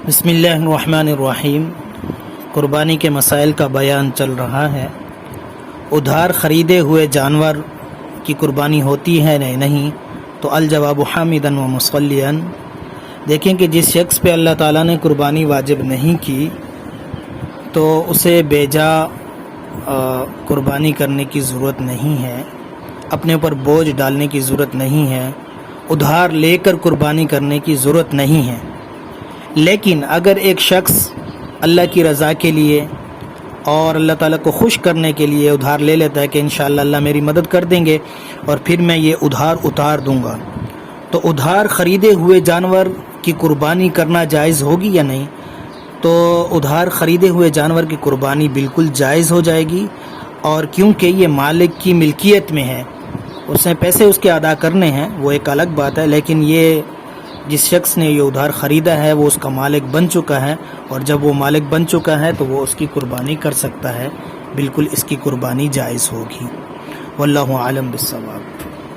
بسم اللہ الرحمن الرحیم۔ قربانی کے مسائل کا بیان چل رہا ہے۔ ادھار خریدے ہوئے جانور کی قربانی ہوتی ہے نہیں؟ تو الجواب حامداً و مصلیاً۔ دیکھیں کہ جس شخص پہ اللہ تعالیٰ نے قربانی واجب نہیں کی تو اسے بے جا قربانی کرنے کی ضرورت نہیں ہے، اپنے اوپر بوجھ ڈالنے کی ضرورت نہیں ہے، ادھار لے کر قربانی کرنے کی ضرورت نہیں ہے۔ لیکن اگر ایک شخص اللہ کی رضا کے لیے اور اللہ تعالیٰ کو خوش کرنے کے لیے ادھار لے لیتا ہے کہ انشاءاللہ اللہ میری مدد کر دیں گے اور پھر میں یہ ادھار اتار دوں گا، تو ادھار خریدے ہوئے جانور کی قربانی کرنا جائز ہوگی یا نہیں؟ تو ادھار خریدے ہوئے جانور کی قربانی بالکل جائز ہو جائے گی، اور کیونکہ یہ مالک کی ملکیت میں ہے، اس نے پیسے اس کے ادا کرنے ہیں، وہ ایک الگ بات ہے، لیکن یہ جس شخص نے یہ ادھار خریدا ہے وہ اس کا مالک بن چکا ہے، اور جب وہ مالک بن چکا ہے تو وہ اس کی قربانی کر سکتا ہے، بالکل اس کی قربانی جائز ہوگی۔ واللہ عالم بالصواب۔